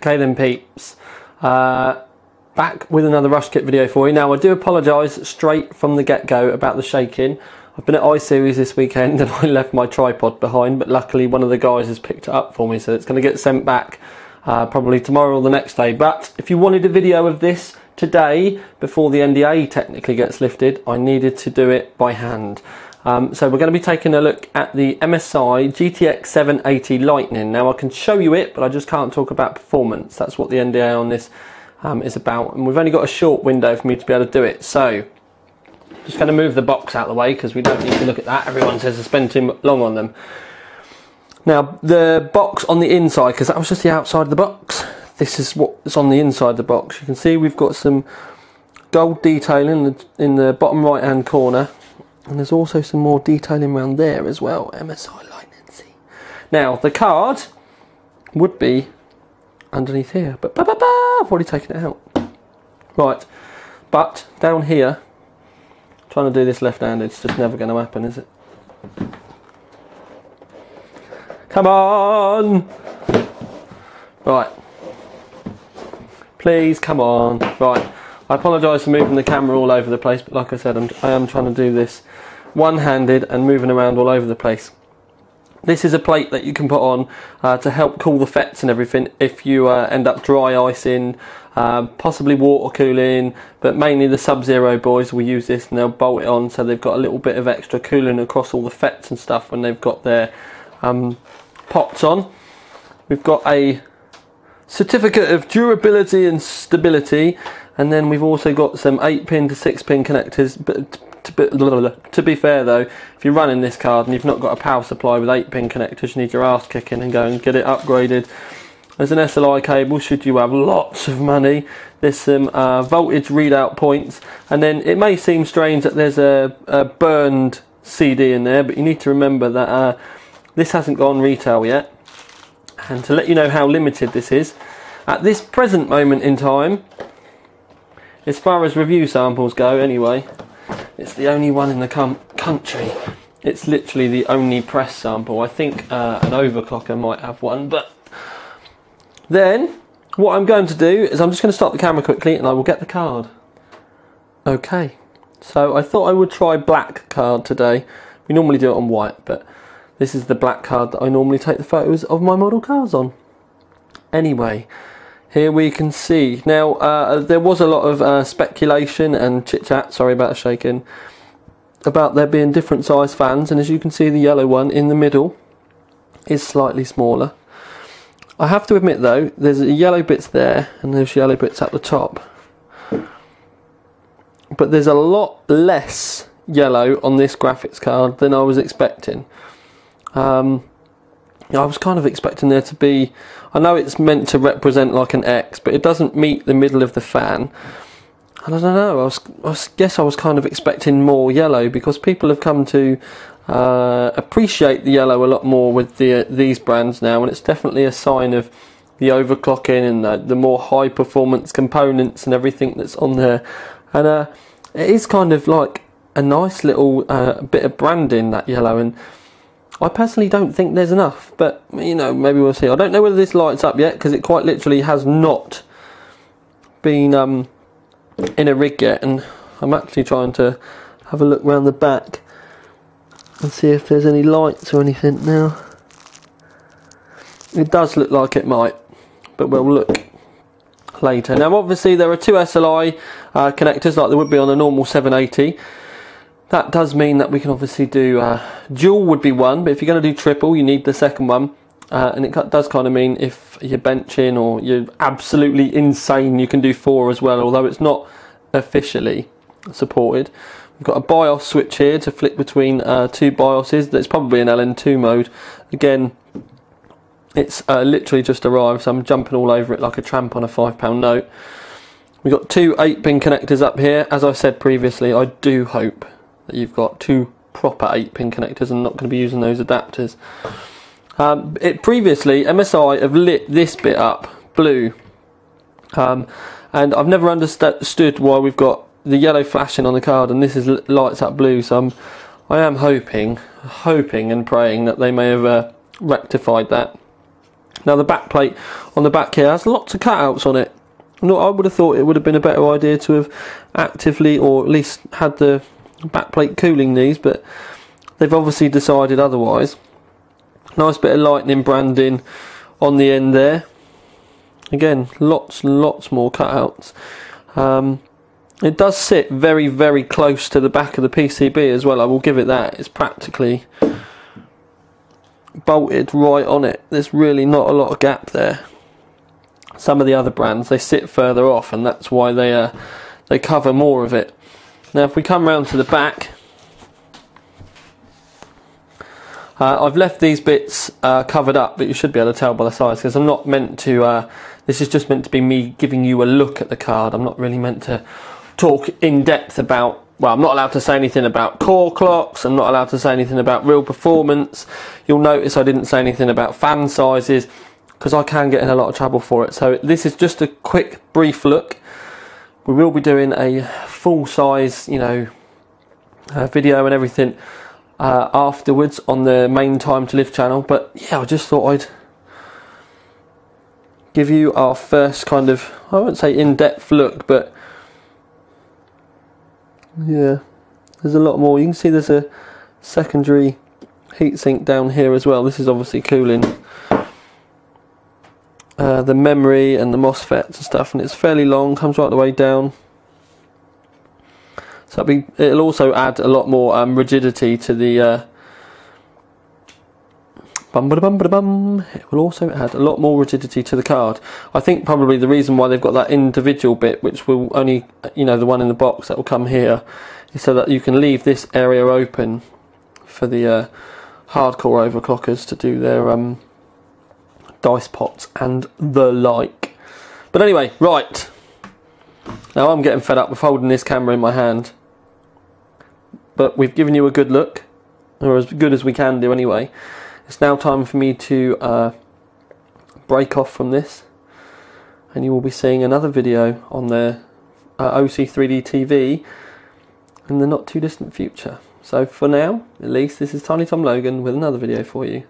Okay then peeps, back with another rush kit video for you. Now I do apologise straight from the get-go about the shaking. I've been at I-Series this weekend and I left my tripod behind, but luckily one of the guys has picked it up for me, so it's going to get sent back probably tomorrow or the next day. But if you wanted a video of this today, before the NDA technically gets lifted, I needed to do it by hand. So we're going to be taking a look at the MSI GTX780 Lightning. Now I can show you it, but I just can't talk about performance. That's what the NDA on this is about, and we've only got a short window for me to be able to do it. So just going to move the box out of the way because we don't need to look at that. Everyone says I spend too long on them. Now the box on the inside, because that was just the outside of the box, this is what's on the inside of the box. You can see we've got some gold detailing in the bottom right hand corner, and there's also some more detailing around there as well. MSI Lightning. See. Now the card would be underneath here, but I've already taken it out. Right, but down here, trying to do this left-handed, it's just never going to happen, is it? Come on! Right. Please, come on. Right. I apologise for moving the camera all over the place, but like I said, I am trying to do this one-handed and moving around all over the place. This is a plate that you can put on to help cool the FETs and everything if you end up dry icing, possibly water cooling, but mainly the Sub-Zero boys will use this and they'll bolt it on so they've got a little bit of extra cooling across all the FETs and stuff when they've got their pots on. We've got a certificate of durability and stability, and then we've also got some 8-pin to 6-pin connectors. But to be fair though, if you're running this card and you've not got a power supply with 8-pin connectors, you need your ass kicking and go and get it upgraded. There's an SLI cable should you have lots of money. There's some voltage readout points, and then it may seem strange that there's a burned CD in there, but you need to remember that this hasn't gone retail yet. And to let you know how limited this is, at this present moment in time, as far as review samples go anyway, it's the only one in the country. It's literally the only press sample. I think an overclocker might have one, but then what I'm going to do is I'm just going to stop the camera quickly and I will get the card. Okay, so I thought I would try black card today. We normally do it on white, but this is the black card that I normally take the photos of my model cars on. Anyway, here we can see. Now, there was a lot of speculation and chit-chat, sorry about the shaking, about there being different size fans, and as you can see, the yellow one in the middle is slightly smaller. I have to admit though, there's yellow bits there, and there's yellow bits at the top. But there's a lot less yellow on this graphics card than I was expecting. I was kind of expecting there to be, I know it's meant to represent like an X, but it doesn't meet the middle of the fan. And I don't know, I guess I was kind of expecting more yellow, because people have come to appreciate the yellow a lot more with these brands now, and it's definitely a sign of the overclocking and the more high performance components and everything that's on there. And it is kind of like a nice little bit of branding, that yellow, and I personally don't think there's enough, but you know, maybe we'll see. I don't know whether this lights up yet, because it quite literally has not been in a rig yet, and I'm actually trying to have a look around the back and see if there's any lights or anything. Now it does look like it might, but we'll look later. Now obviously there are two SLI connectors like there would be on a normal 780. That does mean that we can obviously do dual would be one, but if you're going to do triple, you need the second one. And it does kind of mean if you're benching or you're absolutely insane, you can do 4 as well, although it's not officially supported. We've got a BIOS switch here to flip between two BIOSes. That's probably an LN2 mode. Again, it's literally just arrived, so I'm jumping all over it like a tramp on a £5 note. We've got two 8-pin connectors up here. As I said previously, I do hope that you've got two proper 8-pin connectors and not going to be using those adapters. Previously, MSI have lit this bit up blue, and I've never understood why we've got the yellow flashing on the card and this is lights up blue. So I am hoping and praying that they may have rectified that. Now the back plate on the back here has lots of cutouts on it. No, I would have thought it would have been a better idea to have actively, or at least had the back plate cooling these, but they've obviously decided otherwise. Nice bit of Lightning branding on the end there. Again, lots and lots more cutouts. It does sit very, very close to the back of the PCB as well, I will give it that. It's practically bolted right on it. There's really not a lot of gap there. Some of the other brands, they sit further off, and that's why they cover more of it. Now if we come round to the back, I've left these bits covered up, but you should be able to tell by the size, because I'm not meant to, this is just meant to be me giving you a look at the card. I'm not really meant to talk in depth about, well, I'm not allowed to say anything about core clocks, I'm not allowed to say anything about real performance. You'll notice I didn't say anything about fan sizes, because I can get in a lot of trouble for it. So this is just a quick, brief look. We will be doing a full size, you know, video and everything afterwards on the main Time to Live channel. But yeah, I just thought I'd give you our first kind of, I won't say in-depth look, but yeah, there's a lot more. You can see there's a secondary heatsink down here as well. This is obviously cooling the memory and the MOSFETs and stuff, and it's fairly long, comes right the way down. So it'll also add a lot more rigidity to the it will also add a lot more rigidity to the card. I think probably the reason why they've got that individual bit, which will only, you know, the one in the box that will come here, is so that you can leave this area open for the hardcore overclockers to do their dice pots and the like. But anyway, right, now I'm getting fed up with holding this camera in my hand, but we've given you a good look, or as good as we can do anyway. It's now time for me to break off from this, and you will be seeing another video on the OC3D TV in the not too distant future. So for now, at least, this is Tiny Tom Logan with another video for you.